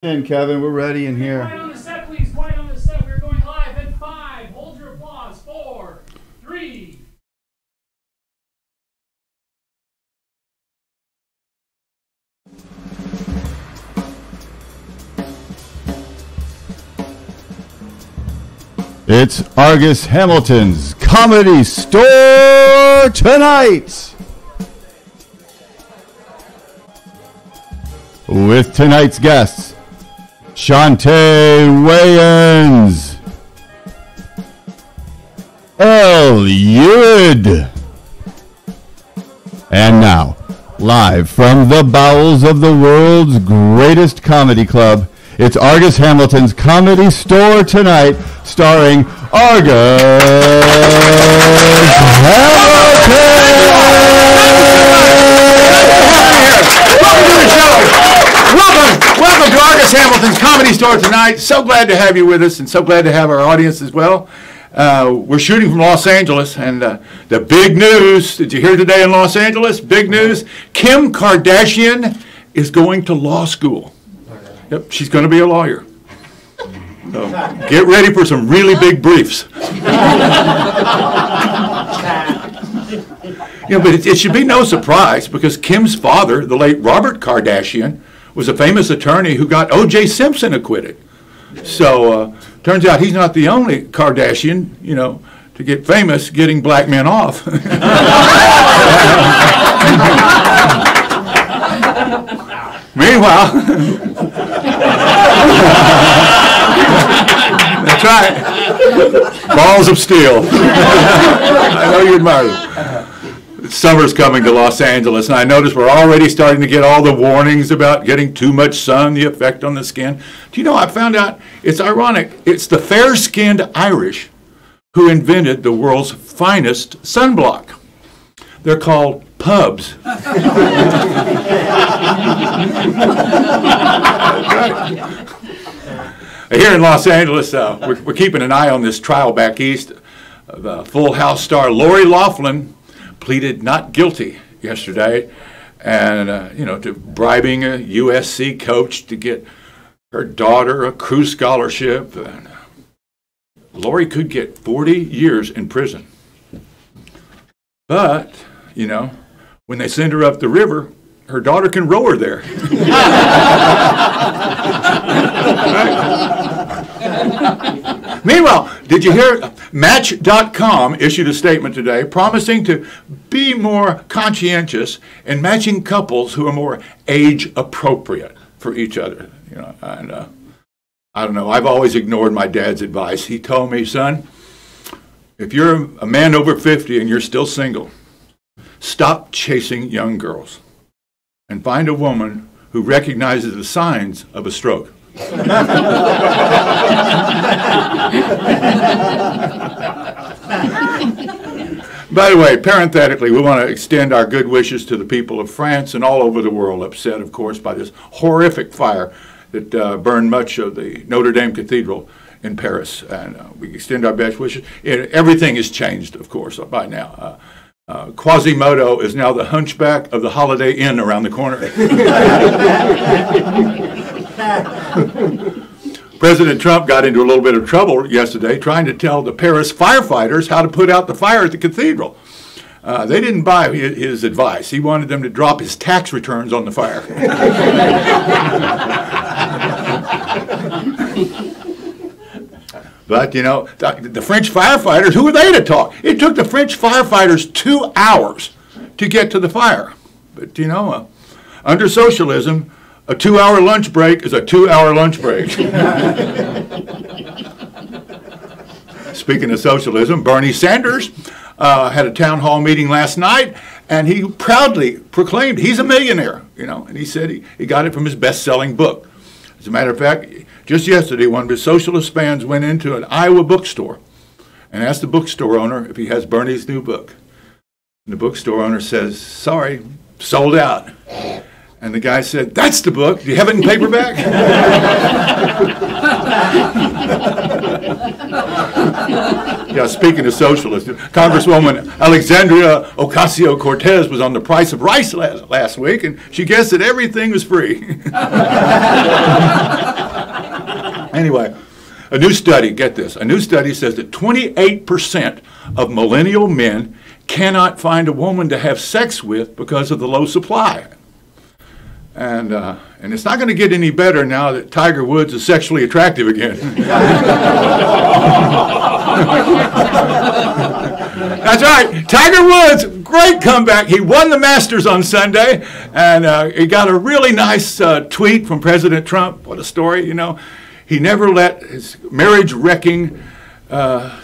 In, Kevin, we're ready in here. Quiet on the set, please. Quiet on the set. We're going live in 5. Hold your applause. 4, 3. It's Argus Hamilton's Comedy Store tonight. With tonight's guests, Chaunte Wayans El Yid. And now, live from the bowels of the world's greatest comedy club, it's Argus Hamilton's Comedy Store tonight, starring Argus Hamilton. Welcome to Argus Hamilton's Comedy Store tonight. So glad to have you with us, and so glad to have our audience as well. We're shooting from Los Angeles, and the big news, did you hear today in Los Angeles? Big news, Kim Kardashian is going to law school. Yep, she's going to be a lawyer. So get ready for some really big briefs. But it should be no surprise, because Kim's father, the late Robert Kardashian, was a famous attorney who got O.J. Simpson acquitted. So turns out he's not the only Kardashian, to get famous getting black men off. Meanwhile, that's right, balls of steel. I know you admire them. Summer's coming to Los Angeles, and I notice we're already starting to get all the warnings about getting too much sun, the effect on the skin. Do you know, I found out, it's ironic, it's the fair-skinned Irish who invented the world's finest sunblock. They're called pubs. Here in Los Angeles, we're keeping an eye on this trial back east. Full House star Lori Loughlin pleaded not guilty yesterday, and to bribing a USC coach to get her daughter a cruise scholarship. And Lori could get 40 years in prison. But, when they send her up the river, her daughter can row her there. Meanwhile, did you hear Match.com issued a statement today promising to be more conscientious in matching couples who are more age appropriate for each other. And I don't know, I've always ignored my dad's advice. He told me, son, if you're a man over 50 and you're still single, stop chasing young girls and find a woman who recognizes the signs of a stroke. By the way, parenthetically, we want to extend our good wishes to the people of France and all over the world, upset, of course, by this horrific fire that burned much of the Notre Dame Cathedral in Paris. And we extend our best wishes. Everything has changed, of course, by now. Quasimodo is now the hunchback of the Holiday Inn around the corner. President Trump got into a little bit of trouble yesterday trying to tell the Paris firefighters how to put out the fire at the cathedral. They didn't buy his advice. He wanted them to drop his tax returns on the fire. But, the French firefighters, who were they to talk? It took the French firefighters 2 hours to get to the fire. But, under socialism, a 2-hour lunch break is a 2-hour lunch break. Speaking of socialism, Bernie Sanders had a town hall meeting last night, and he proudly proclaimed he's a millionaire, and he said he got it from his best-selling book. As a matter of fact, just yesterday, one of his socialist fans went into an Iowa bookstore and asked the bookstore owner if he has Bernie's new book. And the bookstore owner says, sorry, sold out. And the guy said, that's the book. Do you have it in paperback? Yeah, speaking of socialists, Congresswoman Alexandria Ocasio-Cortez was on The Price of Rice last week, and she guessed that everything was free. Anyway, a new study, get this, a new study says that 28% of millennial men cannot find a woman to have sex with because of the low supply. And it's not going to get any better now that Tiger Woods is sexually attractive again. That's right. Tiger Woods, great comeback. He won the Masters on Sunday, and he got a really nice tweet from President Trump. What a story, you know. He never let his marriage-wrecking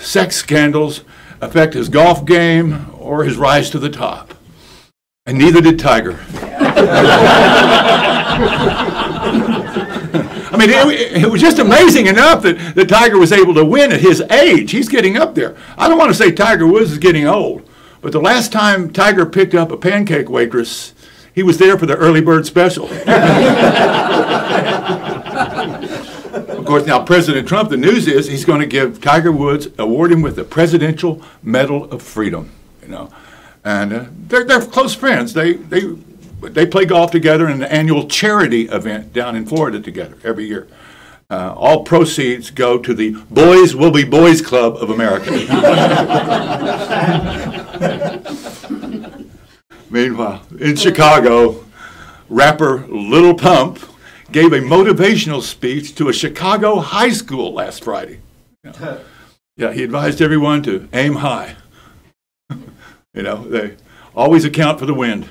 sex scandals affect his golf game or his rise to the top. And neither did Tiger. I mean, it was just amazing enough that Tiger was able to win at his age. He's getting up there. I don't want to say Tiger Woods is getting old, but the last time Tiger picked up a pancake waitress, he was there for the early bird special. Of course, now President Trump, the news is he's going to give Tiger Woods, award him with the Presidential Medal of Freedom, you know. And they're close friends. They play golf together in an annual charity event down in Florida together every year. All proceeds go to the Boys Will Be Boys Club of America. Meanwhile, in Chicago, rapper Lil Pump gave a motivational speech to a Chicago high school last Friday. Yeah, he advised everyone to aim high. You know, they always account for the wind.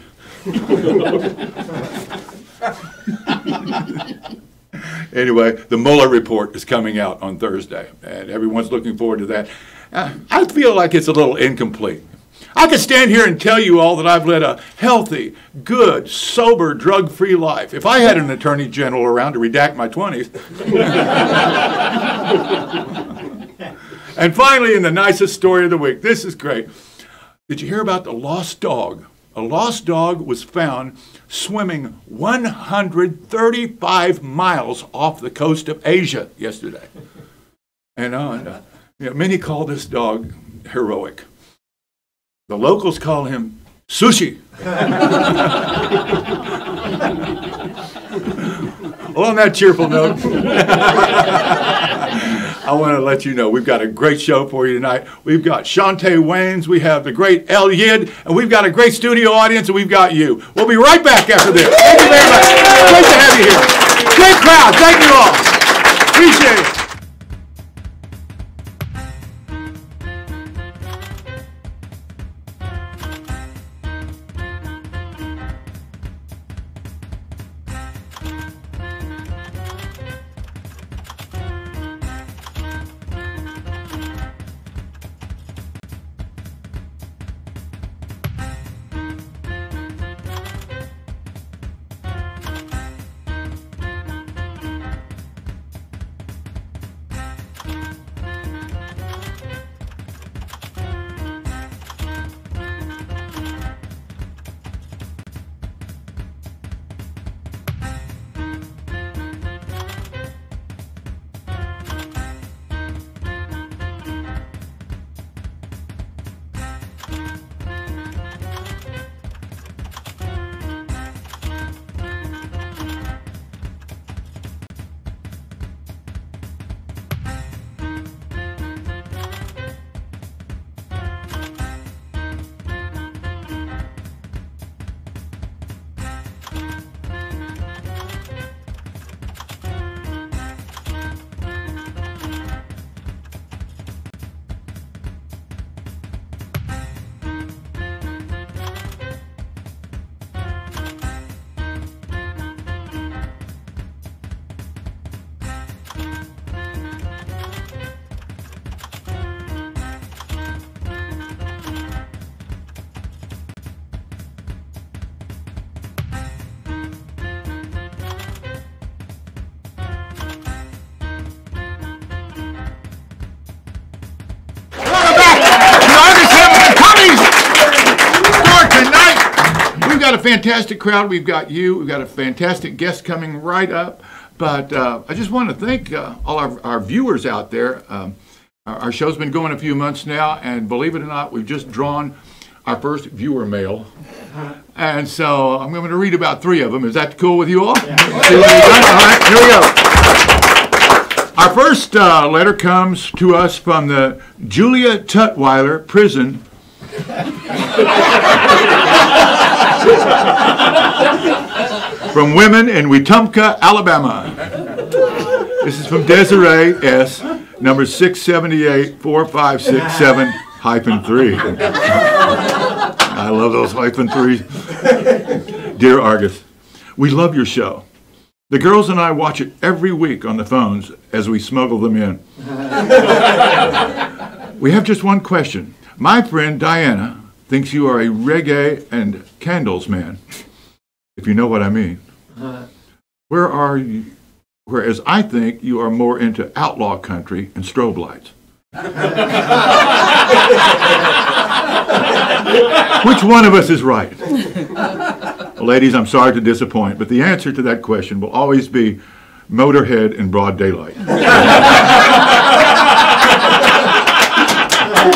Anyway, the Mueller report is coming out on Thursday, and everyone's looking forward to that. I feel like it's a little incomplete. I could stand here and tell you all that I've led a healthy, good, sober, drug-free life if I had an attorney general around to redact my 20s. And finally, in the nicest story of the week, this is great. Did you hear about the lost dog? A lost dog was found swimming 135 miles off the coast of Asia yesterday. You know, many call this dog heroic. The locals call him Sushi. Well, on that cheerful note, I want to let you know we've got a great show for you tonight. We've got Chaunte Wayans, we have the great El Yid, and we've got a great studio audience, and we've got you. We'll be right back after this. Thank you very much. Great to have you here. Great crowd. Thank you all. Appreciate it. Got a fantastic crowd. We've got you. We've got a fantastic guest coming right up. But I just want to thank all our viewers out there. Our show's been going a few months now, and believe it or not, we've just drawn our first viewer mail. And so I'm going to read about 3 of them. Is that cool with you all? Yeah. See what we've done? All right, here we go. Our first letter comes to us from the Julia Tutwiler prison. From women in Wetumpka, Alabama. This is from Desiree S., number 678-4567-3. I love those -3s. Dear Argus, we love your show. The girls and I watch it every week on the phones as we smuggle them in. We have just one question. My friend Diana thinks you are a reggae and candles man, if you know what I mean. Where are you? Whereas I think you are more into outlaw country and strobe lights. Which one of us is right? Well, ladies, I'm sorry to disappoint, but the answer to that question will always be Motorhead in broad daylight.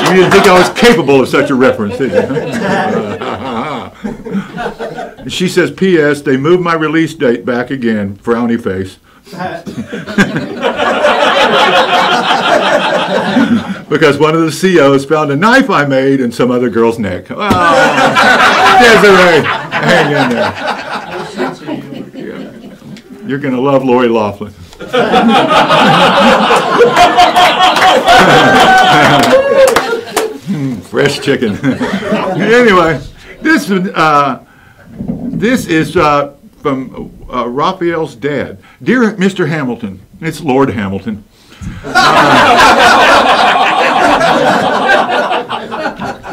You didn't think I was capable of such a reference, did you? She says, P.S., they moved my release date back again, frowny face. Because one of the COs found a knife I made in some other girl's neck. Oh, Desiree, hang in there. You're going to love Lori Loughlin. Fresh chicken. Anyway, this is from Raphael's dad. Dear Mr. Hamilton, it's Lord Hamilton.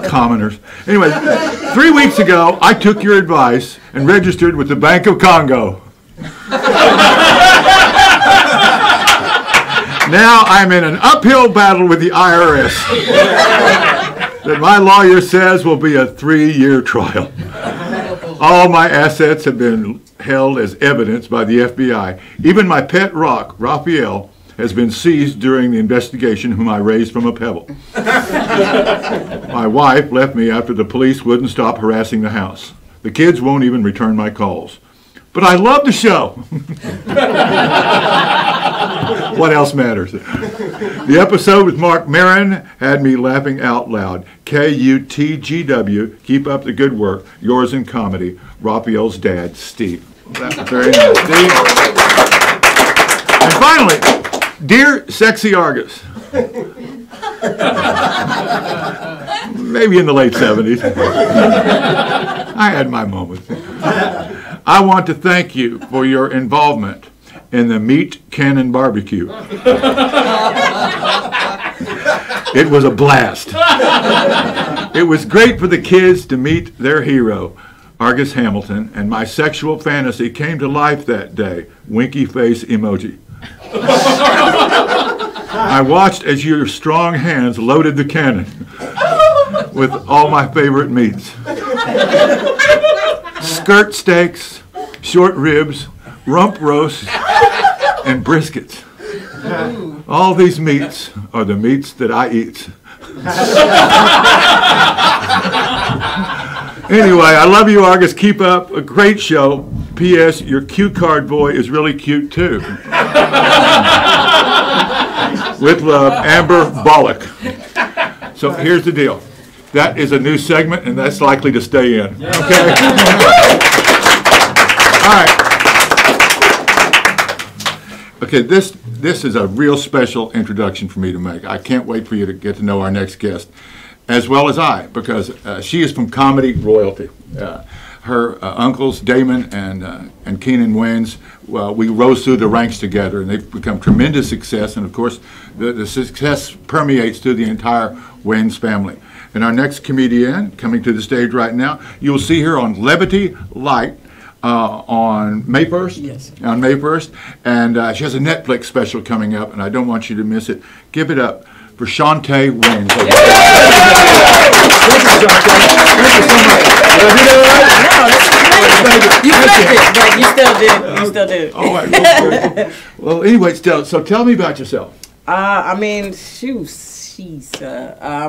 Commoners. Anyway, 3 weeks ago, I took your advice and registered with the Bank of Congo. Now I'm in an uphill battle with the IRS that my lawyer says will be a 3-year trial. All my assets have been held as evidence by the FBI. Even my pet rock, Raphael, has been seized during the investigation, whom I raised from a pebble. My wife left me after the police wouldn't stop harassing the house. The kids won't even return my calls. But I love the show. What else matters? The episode with Mark Maron had me laughing out loud. KUTGW, keep up the good work. Yours in comedy, Raphael's dad, Steve. That was very nice, Steve. And finally, dear Sexy Argus. Maybe in the late 70s. I had my moments. I want to thank you for your involvement in the Meat Cannon Barbecue. It was a blast. It was great for the kids to meet their hero, Argus Hamilton, and my sexual fantasy came to life that day. Winky face emoji. I watched as your strong hands loaded the cannon with all my favorite meats. Skirt steaks, short ribs, rump roasts, and briskets. All these meats are the meats that I eat. Anyway, I love you, Argus. Keep up a great show. P.S. Your cue card boy is really cute, too. With love, Amber Bollock. So here's the deal. That is a new segment, and that's likely to stay in. Okay? All right. Okay, this is a real special introduction for me to make. I can't wait for you to get to know our next guest, as well as I, because she is from comedy royalty. Her uncles, Damon and Keenan Wayans, we rose through the ranks together, and they've become tremendous success. And of course, the success permeates through the entire Wayans family. And our next comedian coming to the stage right now, you'll see her on Levity Light on May 1st. Yes. On May 1st, and she has a Netflix special coming up, and I don't want you to miss it. Give it up for Chaunte Wayans. Thank you, Chaunte. Thank you so much. Did I do that right? You still did. You still did. All right. Well, anyway, so tell me about yourself. I'm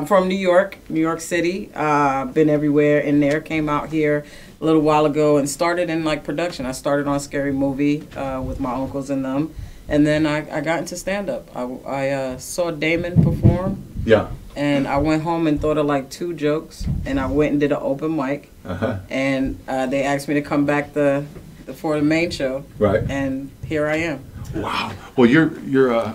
from New York City. Been everywhere in there. Came out here a little while ago and started in like production. I started on a scary movie with my uncles and them, And then I got into stand-up. I saw Damon perform. Yeah. And I went home and thought of like 2 jokes. And I went and did an open mic. And they asked me to come back for the main show. Right. And here I am. Wow. Well, your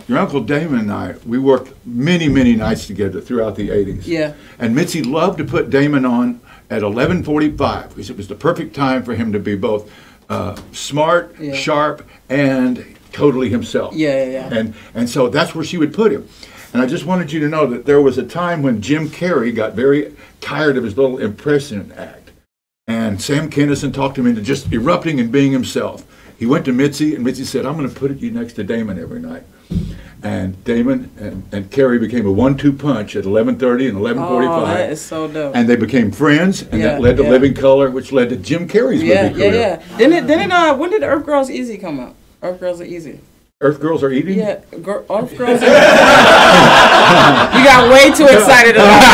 Uncle Damon and I, we worked many, many nights together throughout the 80s. Yeah. And Mitzi loved to put Damon on at 11:45 because it was the perfect time for him to be both smart, sharp, and totally himself. Yeah. And so that's where she would put him. And I just wanted you to know that there was a time when Jim Carrey got very tired of his little impression act. And Sam Kinison talked him into just erupting and being himself. He went to Mitzi, and Mitzi said, I'm going to put you next to Damon every night. And Damon and Carrey became a 1-2 punch at 11:30 and 11:45. Oh, that is so dope. And they became friends, and that led to Living Color, which led to Jim Carrey's movie career. Yeah. When did Earth Girls Easy come out? Earth Girls Are Easy. Earth Girls Are Eating? Yeah, Earth Girls Are Eating. You got way too excited about that.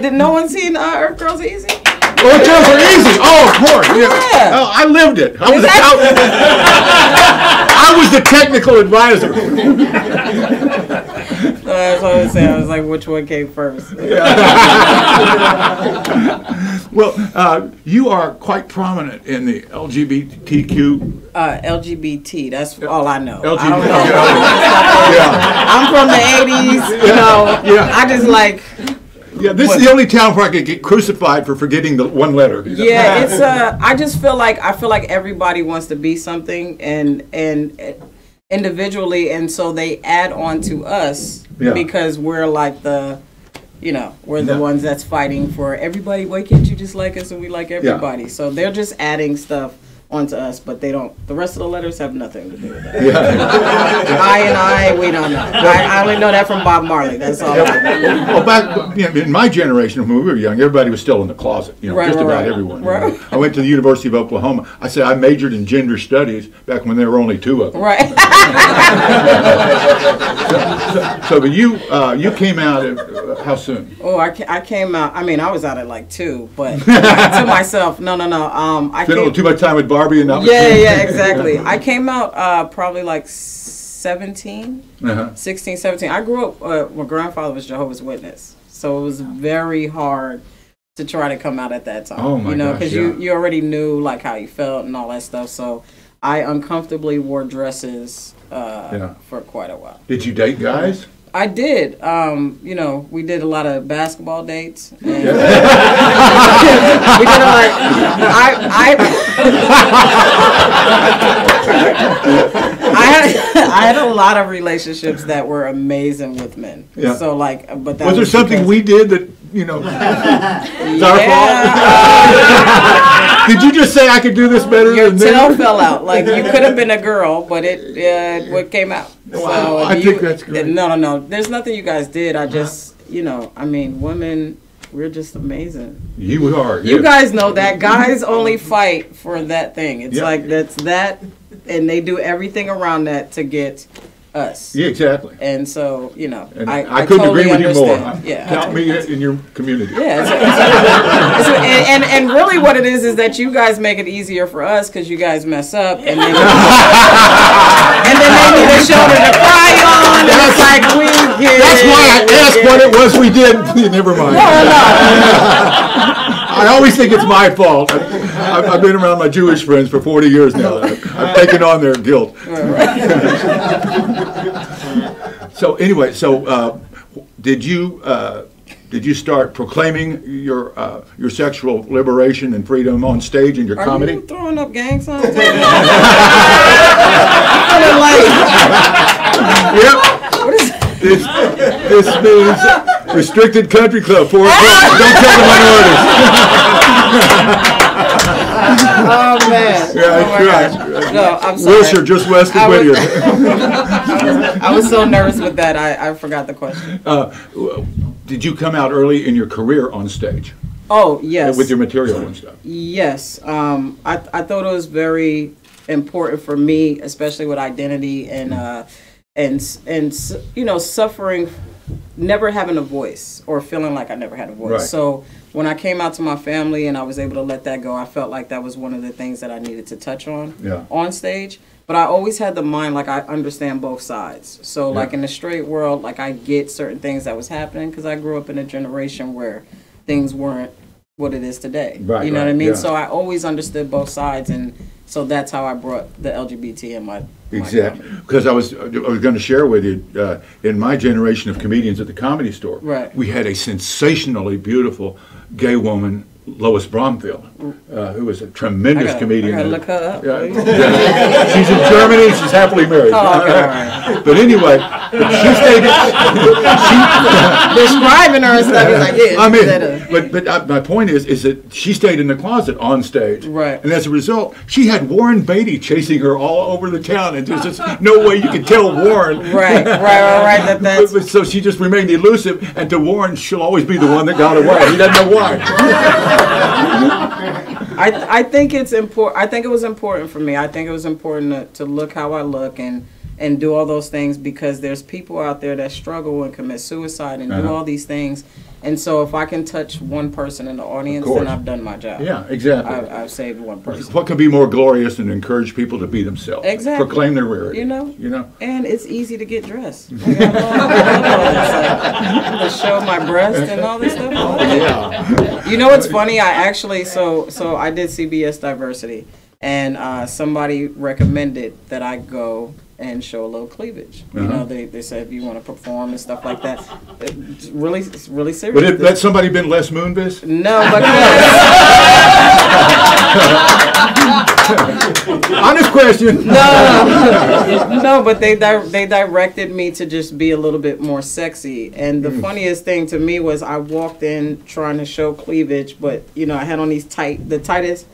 Did no one seen Earth Girls Are Easy? Earth Girls Are Easy. Oh, of course. Yeah. Oh, I lived it. I was the technical advisor. That's what I was saying. I was like, which one came first? Well, you are quite prominent in the LGBTQ. LGBT. That's all I know. LGBT. I don't know. I'm from the '80s. You know. Yeah. I just like. Yeah, this is the only town where I could get crucified for forgetting the one letter. You know? Yeah, it's I just feel like everybody wants to be something and individually, and so they add on to us because we're like the ones that's fighting for everybody. Why can't you just like us and we like everybody? Yeah. So they're just adding stuff onto us, but they don't. The rest of the letters have nothing to do with that. Yeah. We don't know. I only know that from Bob Marley. That's all. Well, back in my generation, when we were young, everybody was still in the closet. Just about everyone. Right. I went to the University of Oklahoma. I said I majored in gender studies back when there were only 2 of them. Right. So you came out at how soon? Oh, I came out. I mean, I was out at like 2, but to myself, no. I spent too much time with Barbie and not with Yeah, exactly. I came out probably like 16, 17. I grew up. My grandfather was Jehovah's Witness, so it was very hard to try to come out at that time. Oh my gosh, because you already knew like how you felt and all that stuff. So I uncomfortably wore dresses for quite a while. Did you date guys? I did. We did a lot of basketball dates. And we did a lot. I had a lot of relationships that were amazing with men. Yeah. So but that was there something we did that it's our fault? Did you just say I could do this better? Your tail fell out. Like you could have been a girl, but what came out. Wow, so I think that's great. No. There's nothing you guys did. I just, women, we're just amazing. You are. You guys know that. Guys only fight for that thing. It's like that's that, and they do everything around that to get us. Yeah, exactly. And so, and I couldn't totally agree with you more. Count me in your community. Yeah. And really what it is that you guys make it easier for us because you guys mess up and then they need a shoulder to cry on. And it's like That's why I asked what it was we did. Never mind. No. I always think it's my fault. I've been around my Jewish friends for 40 years now. I've taken on their guilt. So anyway, did you start proclaiming your sexual liberation and freedom on stage in your comedy? Are you throwing up gang signs? Yep. What is this means restricted country club 4 o'clock. Don't tell the minorities. Oh man! Yeah, no, I'm sorry. Wilshire, just west of Whittier. I was so nervous with that. I forgot the question. Did you come out early in your career on stage? Oh yes. With your material and stuff. Yes. I thought it was very important for me, especially with identity and suffering never having a voice or feeling like I never had a voice. Right. So when I came out to my family and I was able to let that go, I felt like that was one of the things that I needed to touch on on stage. But I always had the mind, like, I understand both sides. So, like, in the straight world, like, I get certain things that was happening because I grew up in a generation where things weren't what it is today. Right, you know what I mean? yeah. So I always understood both sides, and so that's how I brought the LGBT in my Exactly, comedy. because I was going to share with you, in my generation of comedians at the Comedy Store, Right. we had a sensationally beautiful gay woman, Lois Bromfield, who was a tremendous comedian. I gotta look her up. Yeah. She's in Germany. She's happily married. Oh, okay, all right. But anyway, she stayed. Describing her and stuff, he's like, yeah. I mean, but my point is that she stayed in the closet on stage, Right. And as a result, she had Warren Beatty chasing her all over the town, and there's just no way you could tell Warren. Right. That's But so she just remained elusive, and to Warren, she'll always be the one that got away. He doesn't know why. I think it's important. I think it was important for me. I think it was important to look how I look and do all those things because there's people out there that struggle and commit suicide and do all these things. And so if I can touch one person in the audience, then I've done my job. Yeah, exactly. I've saved one person. What could be more glorious than encourage people to be themselves? Exactly. Proclaim their rarity. You know? And it's easy to get dressed. Like, to show my breast and all this stuff. Yeah. You know what's funny? I actually, so I did CBS Diversity, and somebody recommended that I go and show a little cleavage. You know, they said if you want to perform and stuff like that. It's really serious. But had somebody been Les Moonves? No, but honest question. No, but they directed me to just be a little bit more sexy. And the funniest thing to me was I walked in trying to show cleavage, but I had on the tightest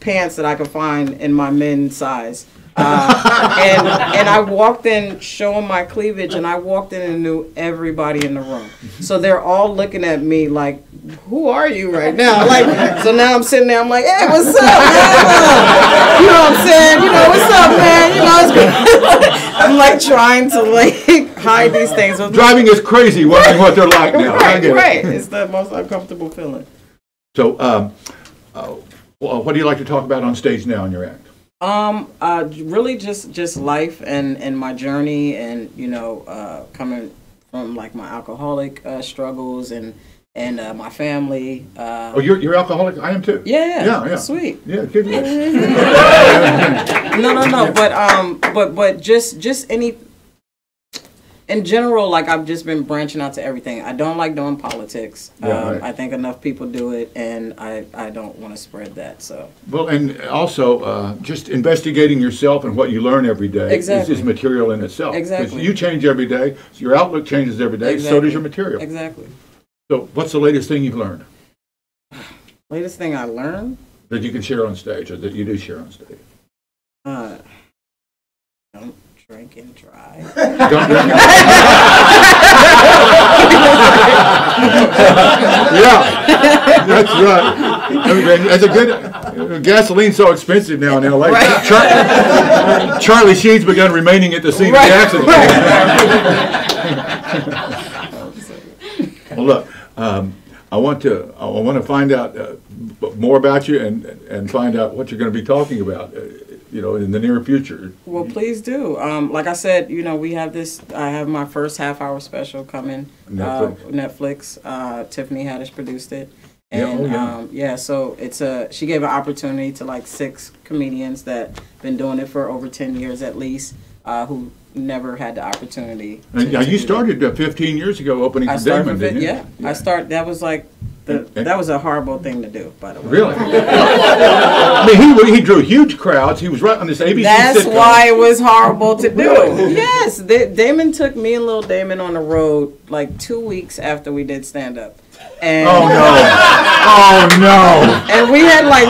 pants that I could find in my men's size. And I walked in showing my cleavage, and I walked in and knew everybody in the room. So they're all looking at me like, who are you right now? Like, so now I'm sitting there, I'm like, hey, what's up, man? You know what I'm saying? What's up, man? It's I'm like trying to hide these things. Driving us crazy wondering what they're like now. Right. It's the most uncomfortable feeling. So, what do you like to talk about on stage now in your act? Really just life and my journey and, coming from like my alcoholic struggles and my family. Oh, you're alcoholic? I am too. Yeah. Sweet. Yeah, good. No. But just any. In general, like I've just been branching out to everything. I don't like doing politics. Right. I think enough people do it, and I don't want to spread that. So. Well, and also just investigating yourself and what you learn every day is material in itself. Exactly. 'Cause you change every day. So your outlook changes every day. Exactly. So does your material. Exactly. So what's the latest thing you've learned? Latest thing I learned? That you can share on stage, or that you do share on stage? Don't drink and drive. Don't drink and Yeah, that's right. As a good gasoline's so expensive now in LA. Right. Charlie Sheen's begun remaining at the scene of the accident. Well, look, I want to find out more about you and find out what you're going to be talking about. In the near future. Well, please do. Like I said, we have this. I have my first half-hour special coming. Netflix. Tiffany Haddish produced it, and so it's she gave an opportunity to like 6 comedians that been doing it for over 10 years at least, who never had the opportunity. Now you started 15 years ago opening for Damon, didn't you? Yeah, I started. That was like. That was a horrible thing to do, by the way. Really? I mean, he drew huge crowds. He was right on this ABC That's sitcom. why it was horrible to do. Really? Yes, Damon took me and Lil Damon on the road like 2 weeks after we did stand-up. And oh, no. And we had like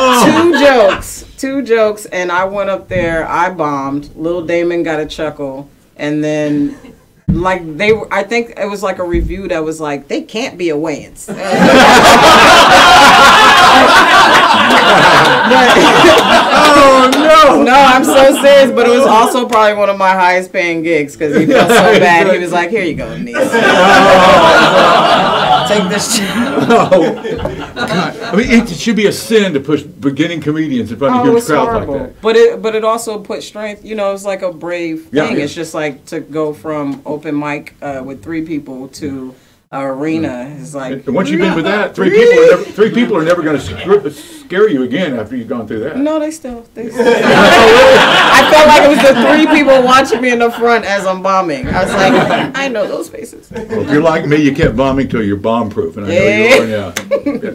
2 jokes, and I went up there, I bombed. Lil Damon got a chuckle, and then... I think it was like a review that was like, they can't be a Wayans. Oh, no. No, I'm so serious. is, but it was also probably one of my highest paying gigs because he felt so bad. He was like, "Here you go, niece. Take this shit." Oh, God. I mean, it should be a sin to push beginning comedians in front of huge crowds like that. But it also put strength. You know, it's like a brave thing. It's just like to go from open mic with 3 people to arena. It's like, and once you've been with that, three people are never going to scare you again after you've gone through that. No, they still. I felt like it was the 3 people watching me in the front as I'm bombing. I was like, I know those faces. Well, if you're like me, you kept bombing till you're bomb proof, and I know you are. Yeah.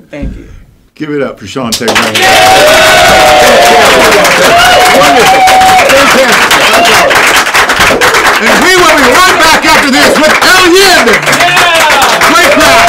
Thank you. Give it up for Chaunte Wayans. And we will be right back after this with El Yid. Great crowd.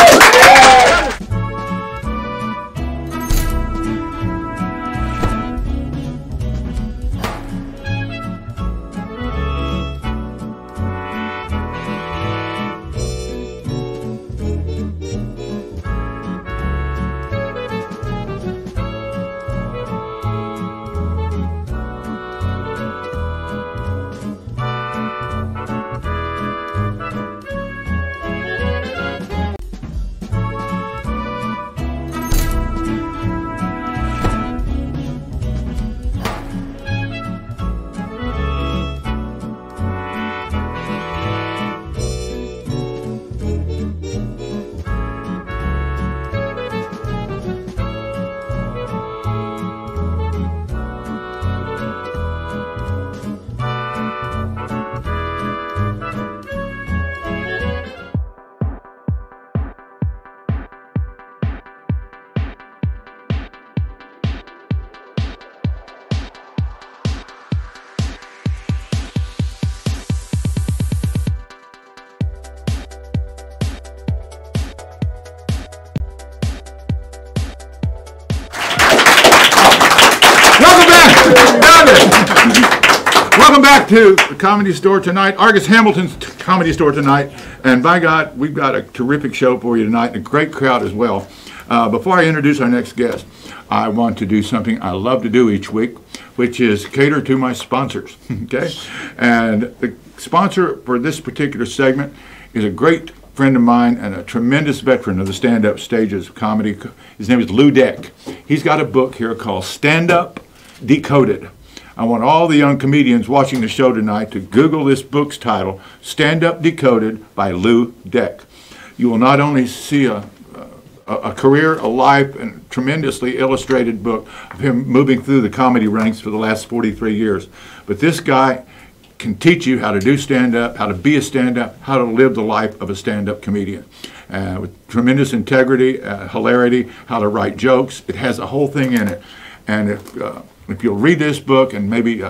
Welcome back to the Comedy Store tonight, Argus Hamilton's Comedy Store tonight, and by God, we've got a terrific show for you tonight, and a great crowd as well. Before I introduce our next guest, I want to do something I love to do each week, which is cater to my sponsors, okay? And the sponsor for this particular segment is a great friend of mine and a tremendous veteran of the stand-up stages of comedy. His name is Lou Deck. He's got a book here called Stand Up Decoded. I want all the young comedians watching the show tonight to Google this book's title, Stand Up Decoded by Lou Deck. You will not only see a career, a life, and a tremendously illustrated book of him moving through the comedy ranks for the last 43 years, but this guy can teach you how to do stand-up, how to be a stand-up, how to live the life of a stand-up comedian. With tremendous integrity, hilarity, how to write jokes. It has a whole thing in it. And if you'll read this book and maybe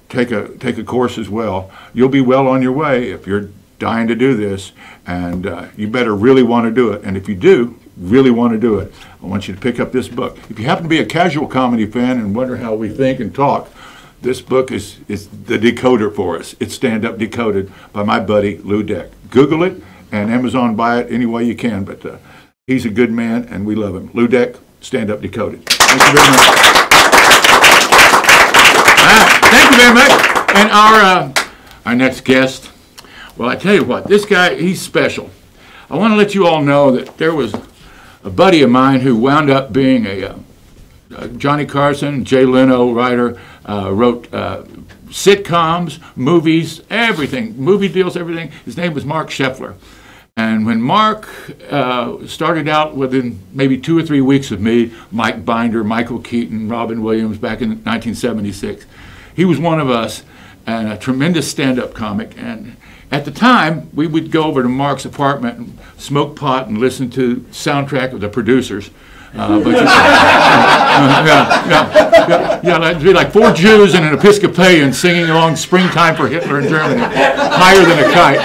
take a course as well, you'll be well on your way if you're dying to do this, and you better really want to do it. And if you do really want to do it, I want you to pick up this book. If you happen to be a casual comedy fan and wonder how we think and talk, this book is the decoder for us. It's Stand Up Decoded by my buddy Lou Deck. Google it and Amazon buy it any way you can, but he's a good man and we love him. Lou Deck, Stand Up Decoded. Thank you very much. Thank you very much. And our next guest, well, I tell you what, this guy, he's special. I want to let you all know that there was a buddy of mine who wound up being a Johnny Carson, Jay Leno writer, wrote sitcoms, movies, everything, movie deals, everything. His name was Mark Scheffler. And when Mark started out within maybe 2 or 3 weeks of me, Mike Binder, Michael Keaton, Robin Williams back in 1976, he was one of us and a tremendous stand-up comic. And at the time, we would go over to Mark's apartment and smoke pot and listen to soundtrack of The Producers. It'd be like 4 Jews and an Episcopalian singing along Springtime for Hitler in Germany, higher than a kite.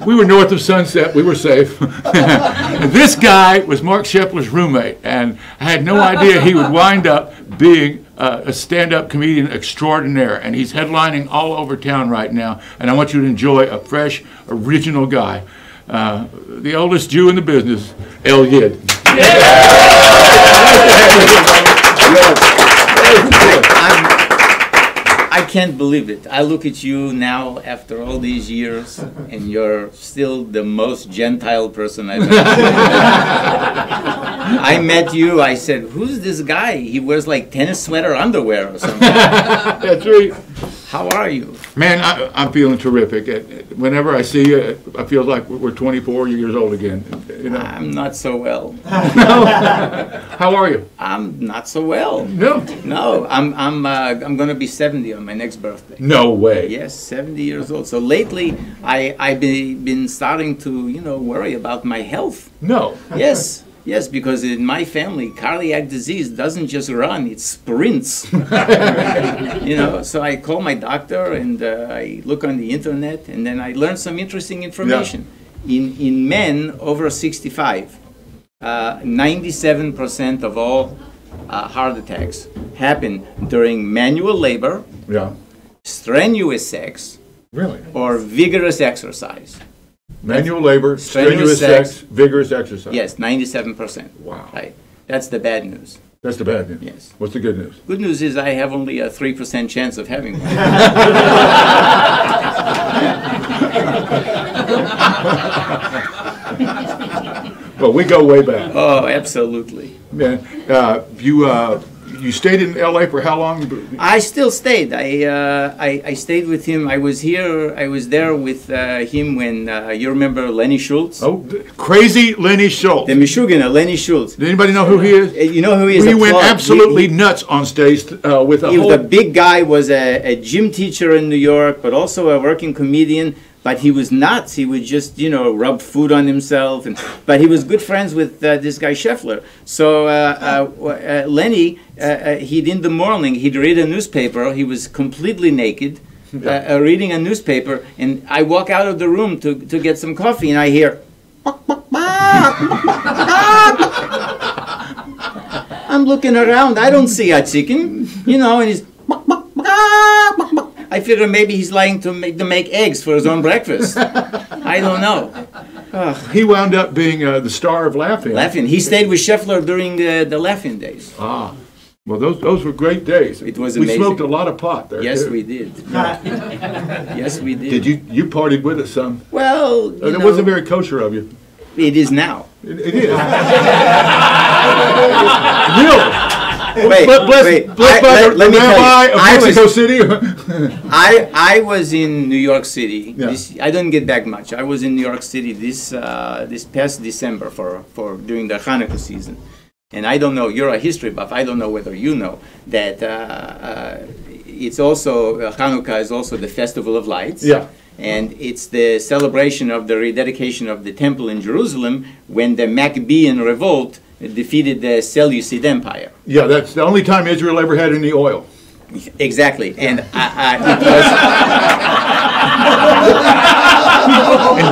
We were north of Sunset. We were safe. And this guy was Mark Scheffler's roommate, and I had no idea he would wind up being a stand-up comedian extraordinaire, and he's headlining all over town right now, and I want you to enjoy a fresh, original guy. The oldest Jew in the business, El Yid. can't believe it. I look at you now after all these years, and you're still the most Gentile person I've ever met. I met you, I said, who's this guy? He wears like tennis sweater underwear or something. That's right. How are you? Man, I'm feeling terrific. Whenever I see you, I feel like we're 24 years old again. You know? I'm not so well. How are you? I'm not so well. No. No, I'm going to be 70 on my next birthday. No way. Yes, 70 years old. So lately, I've been starting to, worry about my health. No. Yes. Yes, because in my family, cardiac disease doesn't just run, it sprints. So I call my doctor and I look on the internet and then I learn some interesting information. Yeah. In men over 65, 97% of all heart attacks happen during manual labor, strenuous sex, or vigorous exercise. Manual labor, strenuous sex, vigorous exercise. Yes, 97%. Wow. Right. That's the bad news. That's the bad news. Yes. What's the good news? Good news is I have only a 3% chance of having one. Well, we go way back. Oh, absolutely. Man, you stayed in L.A. for how long? I still stayed. I stayed with him. I was there with him when, you remember Lenny Schultz? Oh, crazy Lenny Schultz. The Meshuggah, Lenny Schultz. Does anybody know who he is? You know who he is? He went absolutely nuts on stage with a He whole... was a big guy, was a gym teacher in New York, but also a working comedian. But he was nuts. He would just, rub food on himself. But he was good friends with this guy Scheffler. So Lenny, in the morning, he'd read a newspaper. He was completely naked, reading a newspaper. And I walk out of the room to get some coffee, and I hear... I'm looking around. I don't see a chicken, and he's... I figure maybe he's lying to make eggs for his own breakfast. I don't know. He wound up being the star of Laugh-In. Laugh-In. He stayed with Scheffler during the Laugh-In days. Ah, well, those were great days. It was amazing. We smoked a lot of pot there. Yes, too. We did. Yes, we did. Did you partied with us some? Well, it wasn't very kosher of you. It is now. It is. Really? Let me tell you. Mexico City. I was in New York City. Yeah. I didn't get back much. I was in New York City this past December for during the Hanukkah season, and I don't know. You're a history buff. I don't know whether you know that it's also Hanukkah is also the festival of lights. Yeah. And it's the celebration of the rededication of the temple in Jerusalem when the Maccabean revolt defeated the Seleucid Empire. Yeah, that's the only time Israel ever had any oil. Exactly, and and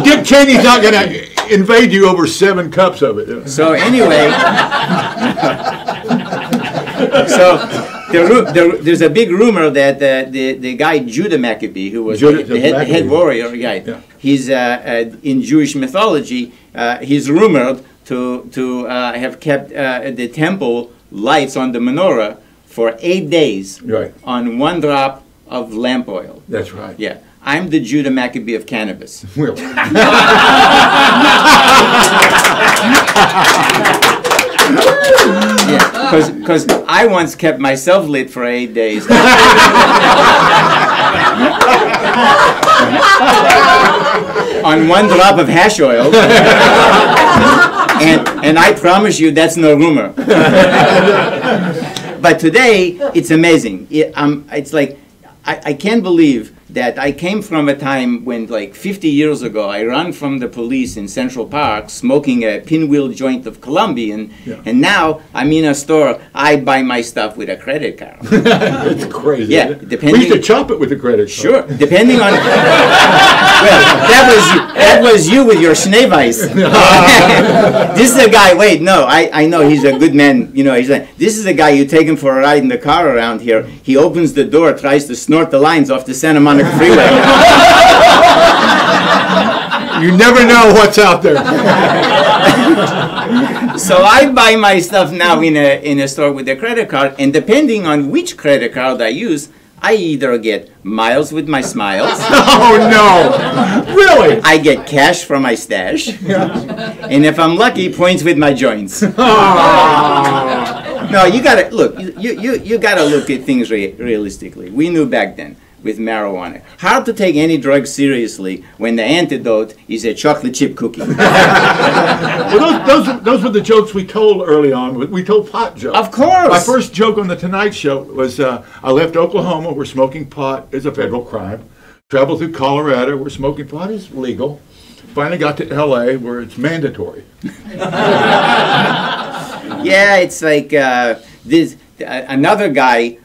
Dick Cheney's not going to invade you over 7 cups of it. So anyway, there's a big rumor that the guy Judah Maccabee, who was the head warrior guy, he's in Jewish mythology, he's rumored to have kept the temple lights on the menorah for 8 days on 1 drop of lamp oil. That's right. Yeah. I'm the Judah Maccabee of cannabis. Well. Yeah, because I once kept myself lit for 8 days. On 1 drop of hash oil. And I promise you that's no rumor. But today, it's amazing. It's like, I can't believe that I came from a time when, like 50 years ago, I ran from the police in Central Park smoking a pinwheel joint of Colombian, and now I'm in a store, I buy my stuff with a credit card. That's crazy. Yeah, we used to chop it with a credit card. Sure, depending on... Well, that was you with your Schneeweiss. This is a guy, wait, no, I know he's a good man, this is a guy you take him for a ride in the car around here, he opens the door, tries to snort the lines off the Santa Monica freeway. You never know what's out there. So I buy my stuff now in a store with a credit card, and depending on which credit card I use, I either get miles with my smiles. Oh, no. Really? I get cash from my stash. And if I'm lucky, points with my joints. No, you gotta look. You gotta look at things realistically. We knew back then with marijuana. Hard to take any drug seriously when the antidote is a chocolate chip cookie. Well, those were the jokes we told early on. We told pot jokes. Of course. My first joke on the Tonight Show was I left Oklahoma where smoking pot is a federal crime. Traveled through Colorado where smoking pot is legal. Finally got to L.A. where it's mandatory. Yeah, it's like this. Another guy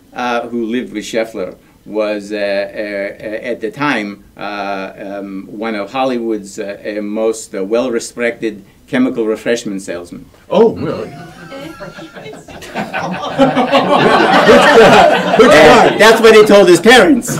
who lived with Scheffler was at the time one of Hollywood's most well-respected chemical refreshment salesmen. Oh, really? That's what he told his parents.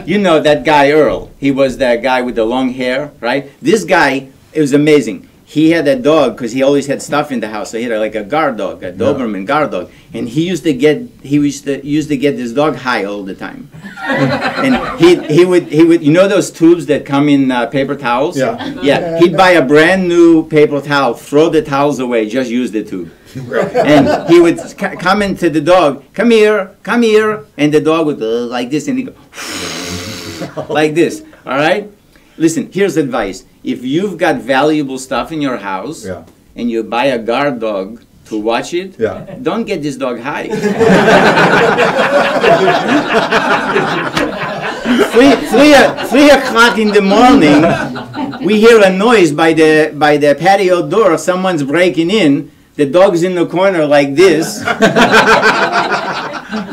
You know that guy Earl. He was that guy with the long hair, right? This guy, it was amazing. He had a dog because he always had stuff in the house. So he had like a guard dog, a Doberman guard dog, and he used to get this dog high all the time. And he would you know those tubes that come in paper towels? Yeah. He'd buy a brand new paper towel, throw the towels away, just use the tube. And he would come into the dog, come here, and the dog would go like this, and he'd go like this. All right. Listen, here's advice. If you've got valuable stuff in your house and you buy a guard dog to watch it, don't get this dog high. 3 o'clock in the morning, we hear a noise by the patio door. Someone's breaking in. The dog's in the corner like this.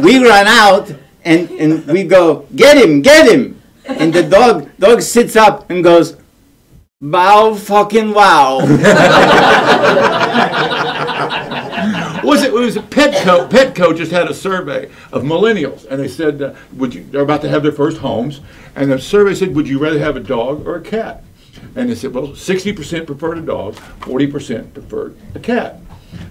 We run out and we go, get him! And the dog sits up and goes, bow fucking wow. It was Petco just had a survey of millennials, and they said, they're about to have their first homes, and the survey said, would you rather have a dog or a cat? And they said, well, 60% preferred a dog, 40% preferred a cat.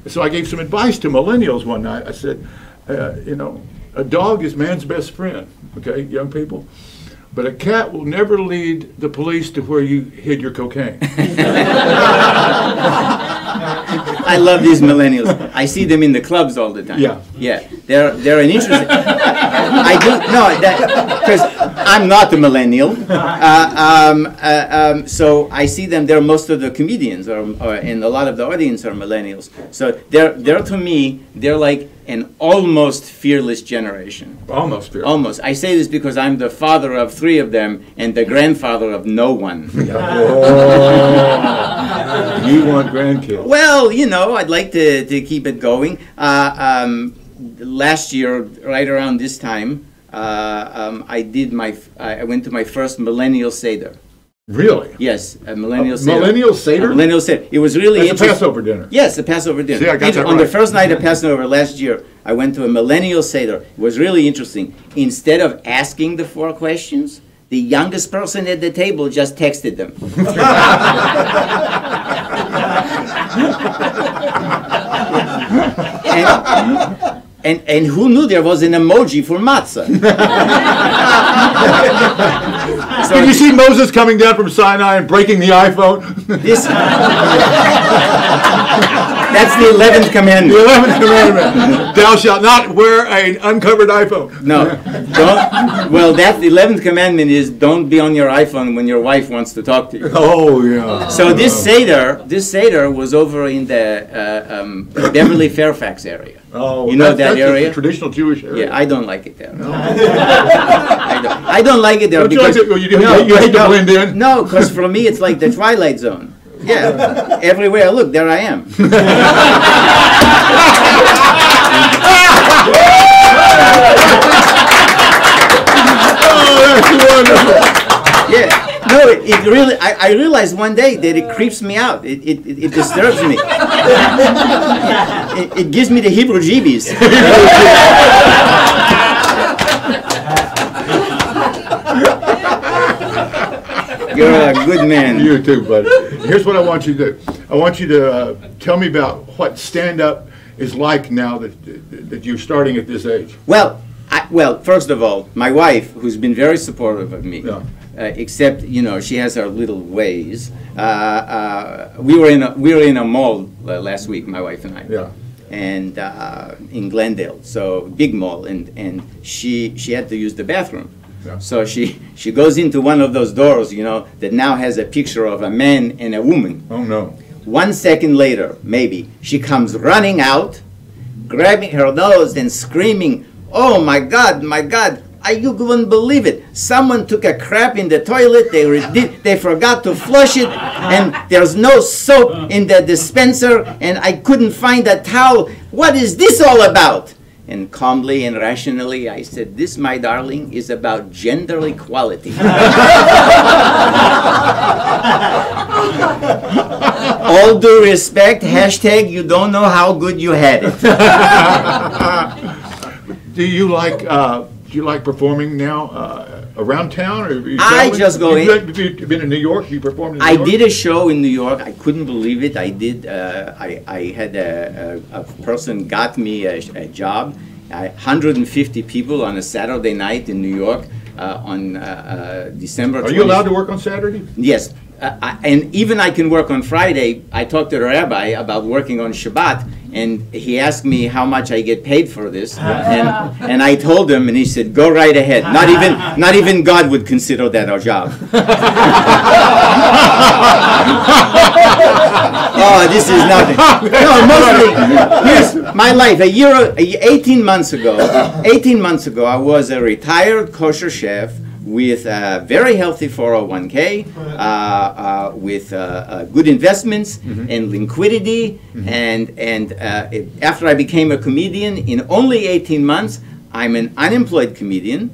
So I gave some advice to millennials one night. I said, a dog is man's best friend, okay, young people? But a cat will never lead the police to where you hid your cocaine. I love these millennials. I see them in the clubs all the time. Yeah. They're an interesting. I do because I'm not a millennial. So I see them. They're most of the comedians, and a lot of the audience are millennials. So they're to me, they're like an almost fearless generation. Almost fearless. Almost. I say this because I'm the father of 3 of them and the grandfather of no one. You want grandkids? Well, I'd like to keep it going. Last year, right around this time, I went to my first millennial Seder. Really? Yes, a millennial Seder. Millennial Seder? A millennial Seder. It was really interesting. That's a Passover dinner. Yes, a Passover dinner. See, I got that On right. the first night of Passover last year, I went to a millennial Seder. It was really interesting. Instead of asking the 4 questions, the youngest person at the table just texted them. And who knew there was an emoji for matzah? So did you see Moses coming down from Sinai and breaking the iPhone? That's the 11th commandment. The 11th commandment. Thou shalt not wear an uncovered iPhone. No. Well, that's the 11th commandment is don't be on your iPhone when your wife wants to talk to you. Oh, yeah. So this Seder was over in the Beverly Fairfax area. Oh, you know that that's area? A traditional Jewish area. Yeah, I don't like it there. No. I don't like it there because you hate to blend in. No, because for me it's like the Twilight Zone. Yeah, everywhere I look, there I am. Oh, that's wonderful. Yeah. No, it really. I realized one day that it creeps me out. It disturbs me. It gives me the heebie-jeebies. You're a good man. You too, buddy. Here's what I want you to do. I want you to tell me about what stand-up is like now that you're starting at this age. Well, Well, first of all, my wife, who's been very supportive of me, Yeah. except she has her little ways. We were in a mall last week, my wife and I. Yeah. And in Glendale, so big mall, and she had to use the bathroom. Yeah. So she goes into one of those doors, that now has a picture of a man and a woman. Oh no. 1 second later, maybe, she comes running out, grabbing her nose and screaming, "Oh my God, my God, you wouldn't believe it. Someone took a crap in the toilet, they forgot to flush it, and there's no soap in the dispenser, and I couldn't find a towel. What is this all about?" And calmly and rationally, I said, "This, my darling, is about gender equality." All due respect, hashtag you don't know how good you had it. Do you like performing now around town? Or are you I traveling? just go in. Have you been in New York? You performed in New I York? did a show in New York. I couldn't believe it. I did. I had a person got me a job. 150 people on a Saturday night in New York on December 20th. Are you allowed to work on Saturday? Yes. And even I can work on Friday. I talked to the rabbi about working on Shabbat, and he asked me how much I get paid for this, and I told him, and he said, "Go right ahead. Not even God would consider that a job." Oh, this is nothing. No, mostly here's my life. 18 months ago, I was a retired kosher chef with a very healthy 401k, with good investments and liquidity, and after I became a comedian, in only 18 months, I'm an unemployed comedian.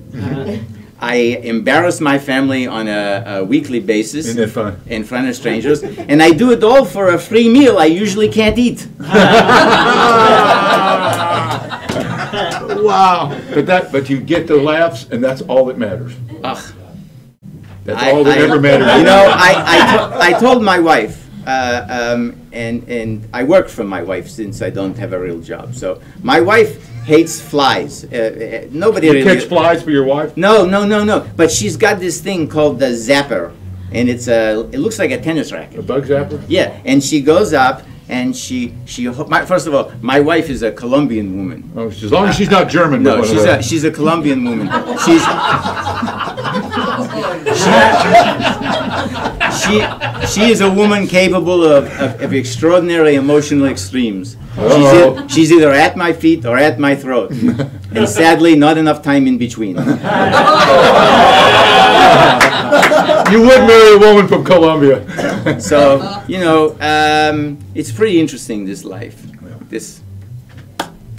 I embarrass my family on a weekly basis. Isn't that fun? In front of strangers, and I do it all for a free meal I usually can't eat. Wow! But you get the laughs, and that's all that matters. Ugh. That's all that ever matters. I told my wife, and I work for my wife since I don't have a real job. So my wife hates flies. Nobody You really catch flies for your wife? No. But she's got this thing called the zapper, and it looks like a tennis racket. A bug zapper? Yeah, and she goes up. And first of all, my wife is a Colombian woman. Oh, as long as she's not German. No, she's a Colombian woman. She is a woman capable of extraordinary emotional extremes. She's either at my feet or at my throat, and sadly, not enough time in between. You would marry a woman from Colombia. So it's pretty interesting, this life. This,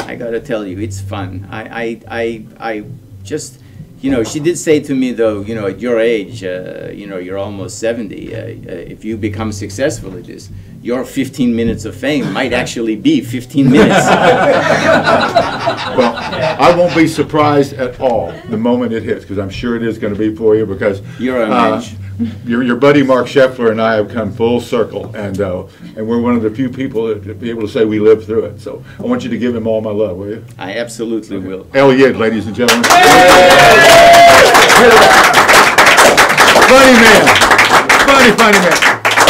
I gotta tell you, it's fun. I just, she did say to me though, at your age, you're almost 70. If you become successful at this, your 15 minutes of fame might actually be 15 minutes. Well, I won't be surprised at all the moment it hits, because I'm sure it is going to be for you, because You're a mensch. Your buddy Mark Scheffler and I have come full circle, and we're one of the few people that be able to say we lived through it. So I want you to give him all my love, will you? I absolutely will. El Yid, ladies and gentlemen. Funny man. Funny man.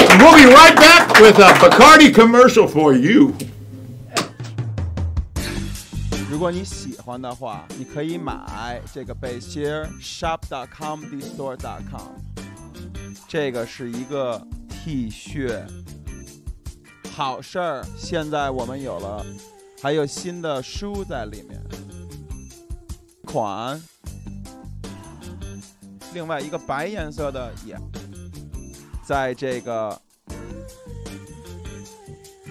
And we'll be right back with a Bacardi commercial for you. 如果你喜欢的话，你可以买这个背心 shop.comedystore.com， 这个是一个 T 恤。好事儿，现在我们有了，还有新的书在里面。款，另外一个白颜色的也在这个。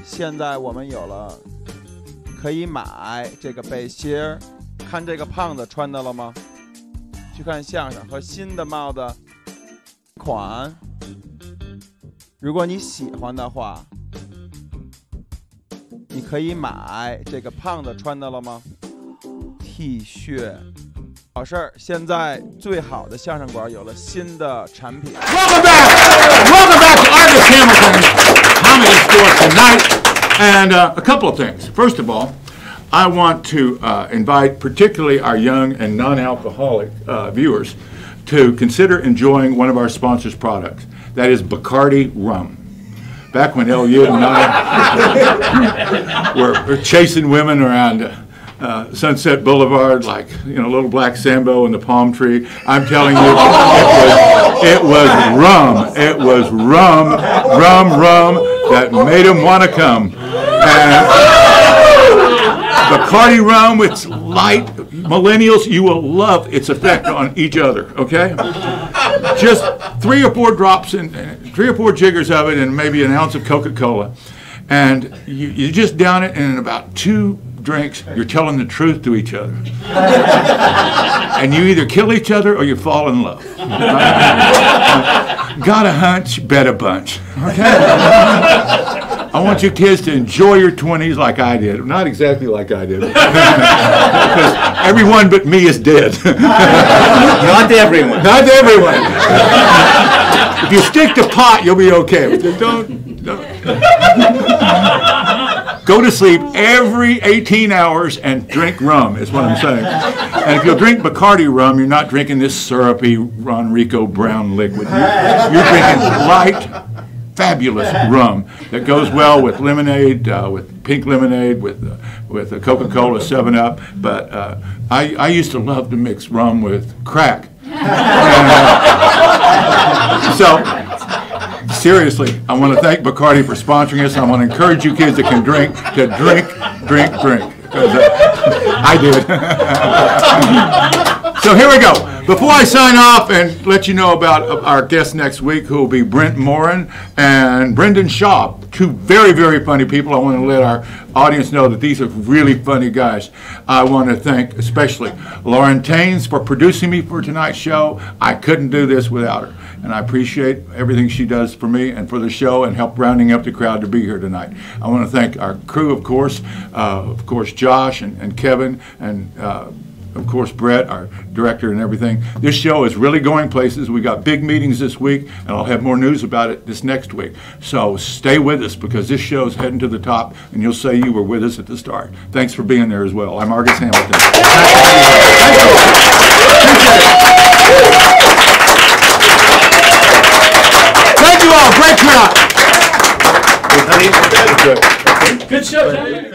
现在我们有了。可以买这个背心儿，看这个胖子穿的了吗？去看相声和新的帽子款，如果你喜欢的话，你可以买这个胖子穿的了吗 ？T 恤，好事儿！现在最好的相声馆有了新的产品。Welcome back to Argus Hamilton's Comedy Store tonight. And a couple of things. First of all, I want to invite particularly our young and non-alcoholic viewers to consider enjoying one of our sponsors' products. That is Bacardi rum. Back when El Yid and I were chasing women around Sunset Boulevard like, Little Black Sambo and the palm tree, I'm telling you, it was rum. It was rum that made him want to come. And Bacardi rum, it's light. Millennials, you will love its effect on each other, okay? Just 3 or 4 drops and 3 or 4 jiggers of it and maybe an ounce of Coca-Cola. And you just down it, and in about 2 drinks, you're telling the truth to each other. And you either kill each other or you fall in love. Got a hunch, bet a bunch. Okay? I want you kids to enjoy your 20s like I did. Not exactly like I did. Because everyone but me is dead. Not everyone. Not everyone. If you stick to pot, you'll be okay. Don't. Go to sleep every 18 hours and drink rum, is what I'm saying. And if you'll drink Bacardi rum, you're not drinking this syrupy Ronrico brown liquid. You're drinking light, fabulous rum that goes well with lemonade, with pink lemonade, with a Coca-Cola 7-Up. But I used to love to mix rum with crack. So, seriously, I want to thank Bacardi for sponsoring us. I want to encourage you kids that can drink to drink. Because I did. So here we go. Before I sign off and let you know about our guests next week, who will be Brent Morin and Brendan Shaw, 2 very, very funny people. I want to let our audience know that these are really funny guys. I want to thank especially Lauren Taines for producing me for tonight's show. I couldn't do this without her. And I appreciate everything she does for me and for the show and help rounding up the crowd to be here tonight. I want to thank our crew, of course, Josh and Kevin, and of course, Brett, our director and everything. This show is really going places. We got big meetings this week, and I'll have more news about it this next week. So stay with us, because this show is heading to the top, and you'll say you were with us at the start. Thanks for being there as well. I'm Argus Hamilton. Thank you all. Great crowd. Good show, Johnny.